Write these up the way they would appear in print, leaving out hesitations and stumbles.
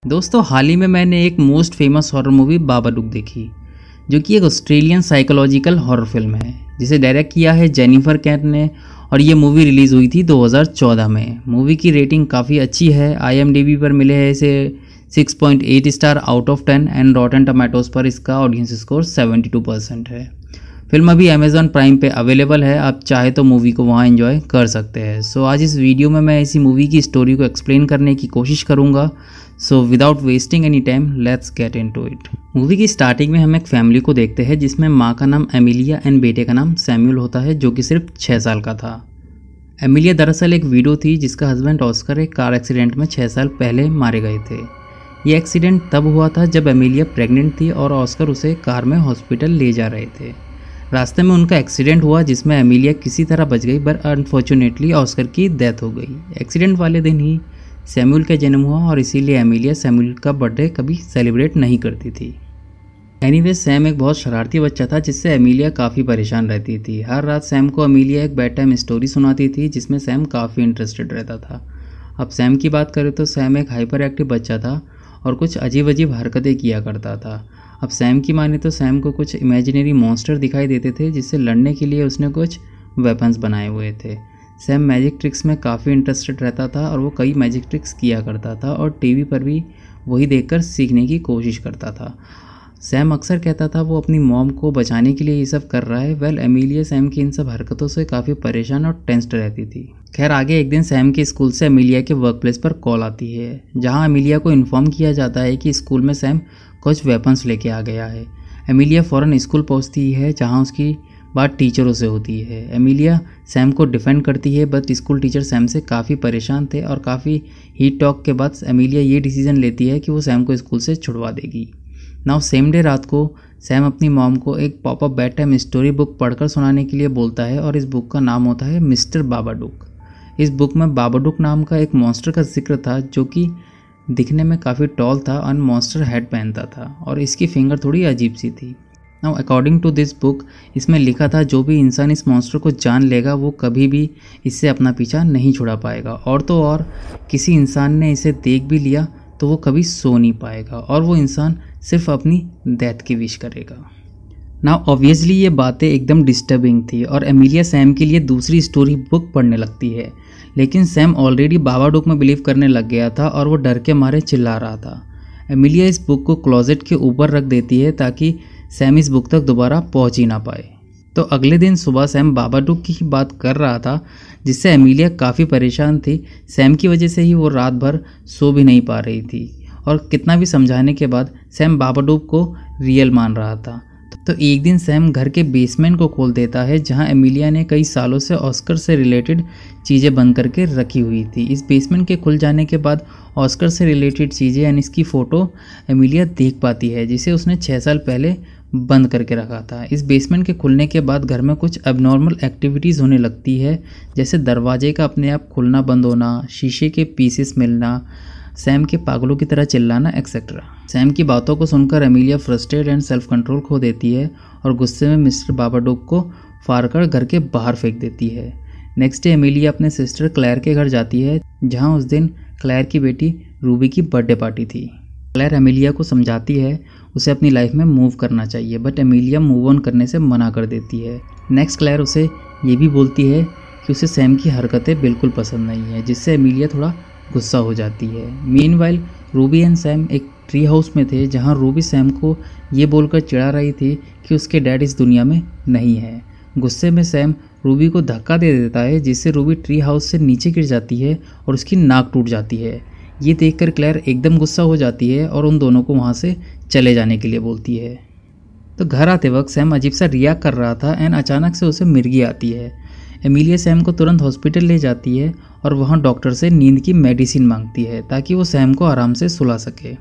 दोस्तों हाल ही में मैंने एक मोस्ट फेमस हॉरर मूवी बाबाडुक देखी, जो कि एक ऑस्ट्रेलियन साइकोलॉजिकल हॉरर फिल्म है जिसे डायरेक्ट किया है जेनिफर कैट ने। और ये मूवी रिलीज़ हुई थी 2014 में। मूवी की रेटिंग काफ़ी अच्छी है। IMDb पर मिले हैं इसे 6.8 star out of 10 and रॉटन tomatoes पर इसका ऑडियंस स्कोर 72% है। फिल्म अभी अमेजॉन प्राइम पे अवेलेबल है, आप चाहे तो मूवी को वहाँ एंजॉय कर सकते हैं। सो आज इस वीडियो में मैं इसी मूवी की स्टोरी को एक्सप्लेन करने की कोशिश करूँगा। So without wasting any time let's get into it. Movie की स्टार्टिंग में हम एक फैमिली को देखते हैं जिसमें माँ का नाम एमिलिया एंड बेटे का नाम सैमुअल होता है, जो कि सिर्फ 6 साल का था। एमिलिया दरअसल एक विडो थी जिसका हस्बैंड ऑस्कर एक कार एक्सीडेंट में 6 साल पहले मारे गए थे। ये एक्सीडेंट तब हुआ था जब एमिलिया प्रेग्नेंट थी और ऑस्कर उसे कार में हॉस्पिटल ले जा रहे थे। रास्ते में उनका एक्सीडेंट हुआ जिसमें एमिलिया किसी तरह बच गई, बट अनफॉर्चुनेटली ऑस्कर की डेथ हो गई। एक्सीडेंट वाले दिन ही सैमुअल का जन्म हुआ और इसीलिए एमिलिया सैमुअल का बर्थडे कभी सेलिब्रेट नहीं करती थी। एनीवे सैम एक बहुत शरारती बच्चा था जिससे एमिलिया काफ़ी परेशान रहती थी। हर रात सैम को एमिलिया एक बेड टाइम स्टोरी सुनाती थी जिसमें सैम काफ़ी इंटरेस्टेड रहता था। अब सैम की बात करें तो सैम एक हाइपर एक्टिव बच्चा था और कुछ अजीब अजीब हरकतें किया करता था। अब सैम की माने तो सैम को कुछ इमेजिनरी मॉन्स्टर दिखाई देते थे जिससे लड़ने के लिए उसने कुछ वेपन्स बनाए हुए थे। सैम मैजिक ट्रिक्स में काफ़ी इंटरेस्टेड रहता था और वो कई मैजिक ट्रिक्स किया करता था और टीवी पर भी वही देखकर सीखने की कोशिश करता था। सैम अक्सर कहता था वो अपनी मॉम को बचाने के लिए ये सब कर रहा है। एमिलिया सैम की इन सब हरकतों से काफ़ी परेशान और टेंस्ड रहती थी। खैर आगे एक दिन सैम के स्कूल से एमिलिया के वर्क प्लेस पर कॉल आती है जहां एमिलिया को इन्फॉर्म किया जाता है कि स्कूल में सैम कुछ वेपन्स लेके आ गया है। एमिलिया फ़ौरन स्कूल पहुंचती है जहां उसकी बात टीचरों से होती है। एमिलिया सैम को डिफेंड करती है, बट स्कूल टीचर सैम से काफ़ी परेशान थे और काफ़ी हीट टॉक के बाद एमिलिया ये डिसीजन लेती है कि वो सैम को स्कूल से छुड़वा देगी। नाउ सेम डे रात को सैम अपनी मॉम को एक popup bed time story book पढ़कर सुनाने के लिए बोलता है और इस बुक का नाम होता है मिस्टर बाबाडुक। इस बुक में बाबाडुक नाम का एक मॉन्स्टर का जिक्र था जो कि दिखने में काफ़ी टॉल था और मॉन्स्टर हेड पहनता था और इसकी फिंगर थोड़ी अजीब सी थी। Now according to this book इसमें लिखा था जो भी इंसान इस मॉन्स्टर को जान लेगा वो कभी भी इससे अपना पीछा नहीं छुड़ा पाएगा, और तो और किसी इंसान ने इसे देख भी लिया तो वो कभी सो नहीं पाएगा और वो इंसान सिर्फ अपनी डेथ की विश करेगा। नाउ ऑब्वियसली ये बातें एकदम डिस्टर्बिंग थी और एमिलिया सैम के लिए दूसरी स्टोरी बुक पढ़ने लगती है, लेकिन सैम ऑलरेडी बाबाडुक में बिलीव करने लग गया था और वो डर के मारे चिल्ला रहा था। एमिलिया इस बुक को क्लोजेट के ऊपर रख देती है ताकि सैम इस बुक तक दोबारा पहुंच ही ना पाए। तो अगले दिन सुबह सैम बाबाडुक की बात कर रहा था जिससे एमिलिया काफ़ी परेशान थी। सैम की वजह से ही वो रात भर सो भी नहीं पा रही थी और कितना भी समझाने के बाद सैम बाबाडुक को रियल मान रहा था। तो एक दिन सैम घर के बेसमेंट को खोल देता है जहां एमिलिया ने कई सालों से ऑस्कर से रिलेटेड चीज़ें बंद करके रखी हुई थी। इस बेसमेंट के खुल जाने के बाद ऑस्कर से रिलेटेड चीज़ें यानी इसकी फ़ोटो एमिलिया देख पाती है जिसे उसने 6 साल पहले बंद करके रखा था। इस बेसमेंट के खुलने के बाद घर में कुछ एबनॉर्मल एक्टिविटीज़ होने लगती है, जैसे दरवाजे का अपने आप खुलना बंद होना, शीशे के पीसेस मिलना, सैम के पागलों की तरह चिल्लाना एक्सेट्रा। सैम की बातों को सुनकर Emilia frustrated and self control खो देती है और गुस्से में मिस्टर बाबाडुक को फाड़कर घर के बाहर फेंक देती है। नेक्स्ट डे एमिलिया अपने सिस्टर क्लेयर के घर जाती है जहां उस दिन क्लेयर की बेटी रूबी की बर्थडे पार्टी थी। क्लेयर एमिलिया को समझाती है उसे अपनी लाइफ में मूव करना चाहिए, बट एमिलिया मूव ऑन करने से मना कर देती है। नेक्स्ट क्लेयर उसे ये भी बोलती है कि उसे सैम की हरकतें बिल्कुल पसंद नहीं है, जिससे एमिलिया थोड़ा गुस्सा हो जाती है। मीनवाइल रूबी एंड सैम एक ट्री हाउस में थे जहां रूबी सैम को ये बोलकर चिढ़ा रही थी कि उसके डैड इस दुनिया में नहीं है। गुस्से में सैम रूबी को धक्का दे देता है जिससे रूबी ट्री हाउस से नीचे गिर जाती है और उसकी नाक टूट जाती है। ये देखकर क्लेयर एकदम गुस्सा हो जाती है और उन दोनों को वहाँ से चले जाने के लिए बोलती है। तो घर आते वक्त सैम अजीब सा रिएक्ट कर रहा था एंड अचानक से उसे मिर्गी आती है। एमिलिया सैम को तुरंत हॉस्पिटल ले जाती है और वहाँ डॉक्टर से नींद की मेडिसिन मांगती है ताकि वो सैम को आराम से सुला सके।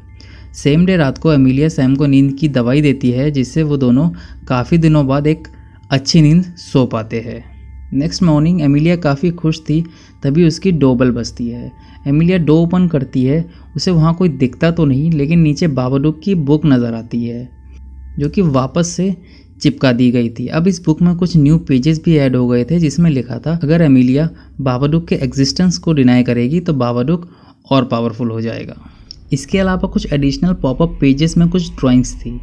सेम डे रात को एमिलिया सैम को नींद की दवाई देती है जिससे वो दोनों काफ़ी दिनों बाद एक अच्छी नींद सो पाते हैं। नेक्स्ट मॉर्निंग एमिलिया काफ़ी खुश थी, तभी उसकी डोरबेल बजती है। एमिलिया डोर ओपन करती है, उसे वहाँ कोई दिखता तो नहीं, लेकिन नीचे बाबाडुक की बुक नज़र आती है जो कि वापस से चिपका दी गई थी। अब इस बुक में कुछ न्यू पेजेस भी ऐड हो गए थे जिसमें लिखा था अगर एमिलिया बाबाडुक के एग्जिस्टेंस को डिनाई करेगी तो बाबाडुक और पावरफुल हो जाएगा। इसके अलावा कुछ एडिशनल पॉपअप पेजेस में कुछ ड्राइंग्स थी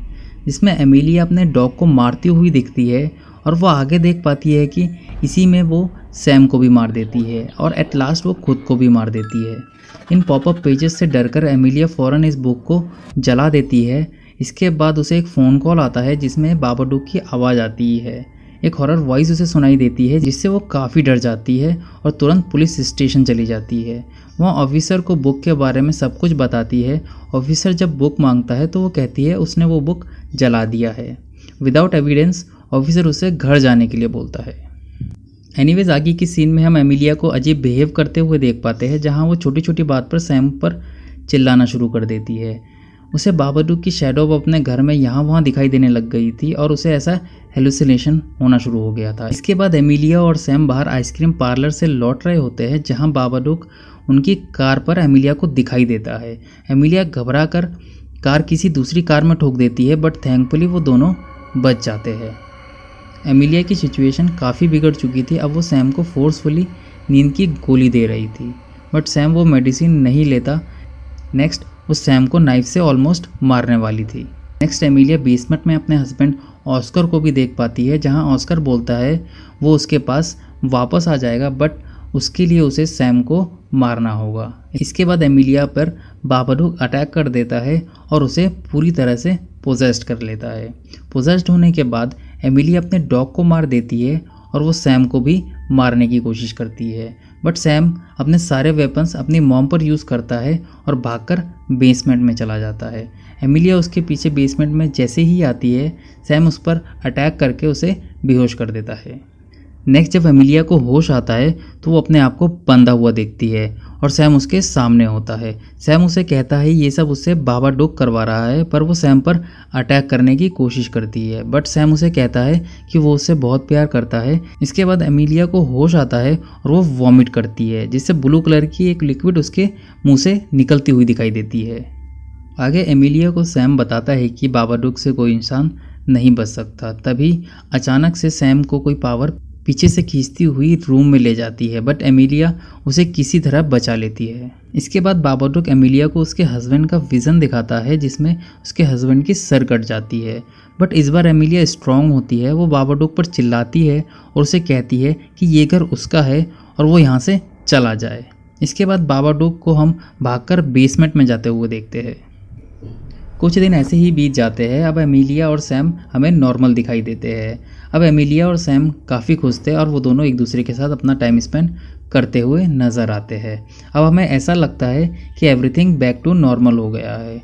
जिसमें एमिलिया अपने डॉग को मारती हुई दिखती है और वो आगे देख पाती है कि इसी में वो सैम को भी मार देती है और एट लास्ट वो खुद को भी मार देती है। इन पॉपअप पेजेस से डरकर एमिलिया फ़ौरन इस बुक को जला देती है। इसके बाद उसे एक फ़ोन कॉल आता है जिसमें बाबाडुक की आवाज़ आती है। एक हॉरर वॉइस उसे सुनाई देती है जिससे वो काफ़ी डर जाती है और तुरंत पुलिस स्टेशन चली जाती है। वहाँ ऑफिसर को बुक के बारे में सब कुछ बताती है। ऑफिसर जब बुक मांगता है तो वो कहती है उसने वो बुक जला दिया है। विदाउट एविडेंस ऑफिसर उसे घर जाने के लिए बोलता है। एनीवेज आगे की सीन में हम एमिलिया को अजीब बिहेव करते हुए देख पाते हैं जहाँ वो छोटी छोटी बात पर सैम पर चिल्लाना शुरू कर देती है। उसे बाबाडुक की शैडो अपने घर में यहाँ वहाँ दिखाई देने लग गई थी और उसे ऐसा हेलुसिनेशन होना शुरू हो गया था। इसके बाद एमिलिया और सैम बाहर आइसक्रीम पार्लर से लौट रहे होते हैं जहाँ बाबाडुक उनकी कार पर एमिलिया को दिखाई देता है। एमिलिया घबरा कर कार किसी दूसरी कार में ठोक देती है बट थैंकफुली वो दोनों बच जाते हैं। एमिलिया की सिचुएशन काफ़ी बिगड़ चुकी थी। अब वो सैम को फोर्सफुली नींद की गोली दे रही थी बट सैम वो मेडिसिन नहीं लेता। नेक्स्ट वो सैम को नाइफ से ऑलमोस्ट मारने वाली थी। नेक्स्ट एमिलिया बेसमेंट में अपने हस्बैंड ऑस्कर को भी देख पाती है जहां ऑस्कर बोलता है वो उसके पास वापस आ जाएगा बट उसके लिए उसे सैम को मारना होगा। इसके बाद एमिलिया पर बाबाडुक अटैक कर देता है और उसे पूरी तरह से पोजेस्ड कर लेता है। पोजेस्ड होने के बाद एमिलिया अपने डॉग को मार देती है और वो सैम को भी मारने की कोशिश करती है बट सैम अपने सारे वेपन्स अपनी मॉम पर यूज़ करता है और भागकर बेसमेंट में चला जाता है। एमिलिया उसके पीछे बेसमेंट में जैसे ही आती है सैम उस पर अटैक करके उसे बेहोश कर देता है। नेक्स्ट जब एमिलिया को होश आता है तो वो अपने आप को बंधा हुआ देखती है और सैम उसके सामने होता है। सैम उसे कहता है ये सब उससे बाबाडुक करवा रहा है पर वो सैम पर अटैक करने की कोशिश करती है बट सैम उसे कहता है कि वो उससे बहुत प्यार करता है। इसके बाद एमिलिया को होश आता है और वो वॉमिट करती है जिससे ब्लू कलर की एक लिक्विड उसके मुंह से निकलती हुई दिखाई देती है। आगे एमिलिया को सैम बताता है कि बाबाडुक से कोई इंसान नहीं बच सकता। तभी अचानक से सैम को कोई पावर पीछे से खींचती हुई रूम में ले जाती है बट एमिलिया उसे किसी तरह बचा लेती है। इसके बाद बाबाडुक एमिलिया को उसके हस्बैंड का विज़न दिखाता है जिसमें उसके हस्बैंड की सर कट जाती है बट इस बार एमिलिया स्ट्रांग होती है। वो बाबाडुक पर चिल्लाती है और उसे कहती है कि ये घर उसका है और वो यहाँ से चला जाए। इसके बाद बाबाडुक को हम भागकर बेसमेंट में जाते हुए देखते हैं। कुछ दिन ऐसे ही बीत जाते हैं। अब एमिलिया और सैम हमें नॉर्मल दिखाई देते हैं। अब एमिलिया और सैम काफ़ी खुश थे और वो दोनों एक दूसरे के साथ अपना टाइम स्पेंड करते हुए नज़र आते हैं। अब हमें ऐसा लगता है कि एवरीथिंग बैक टू नॉर्मल हो गया है।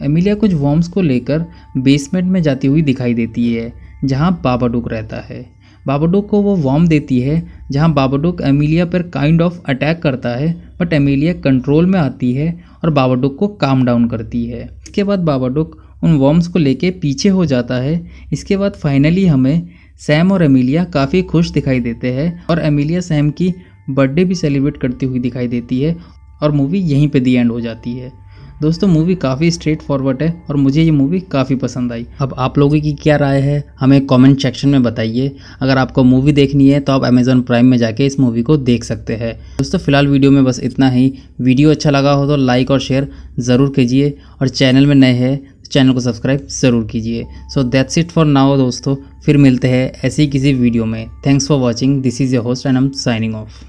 एमिलिया कुछ वॉर्म्स को लेकर बेसमेंट में जाती हुई दिखाई देती है जहाँ बाबाडुक रहता है। बाबाडुक को वो वॉर्म देती है जहाँ बाबाडुक एमिलिया पर काइंड ऑफ अटैक करता है बट एमिलिया कंट्रोल में आती है और बाबाडुक को काम डाउन करती है। इसके बाद बाबाडुक उन वॉर्म्स को लेके पीछे हो जाता है। इसके बाद फाइनली हमें सैम और एमिलिया काफ़ी खुश दिखाई देते हैं और एमिलिया सैम की बर्थडे भी सेलिब्रेट करती हुई दिखाई देती है और मूवी यहीं पे दी एंड हो जाती है। दोस्तों मूवी काफ़ी स्ट्रेट फॉरवर्ड है और मुझे ये मूवी काफ़ी पसंद आई। अब आप लोगों की क्या राय है हमें कमेंट सेक्शन में बताइए। अगर आपको मूवी देखनी है तो आप अमेज़ॉन प्राइम में जाके इस मूवी को देख सकते हैं। दोस्तों फिलहाल वीडियो में बस इतना ही। वीडियो अच्छा लगा हो तो लाइक और शेयर ज़रूर कीजिए और चैनल में नए हैं तो चैनल को सब्सक्राइब ज़रूर कीजिए। So that's it for now दोस्तों, फिर मिलते हैं ऐसी किसी वीडियो में। Thanks for watching. This is your host and I am signing off.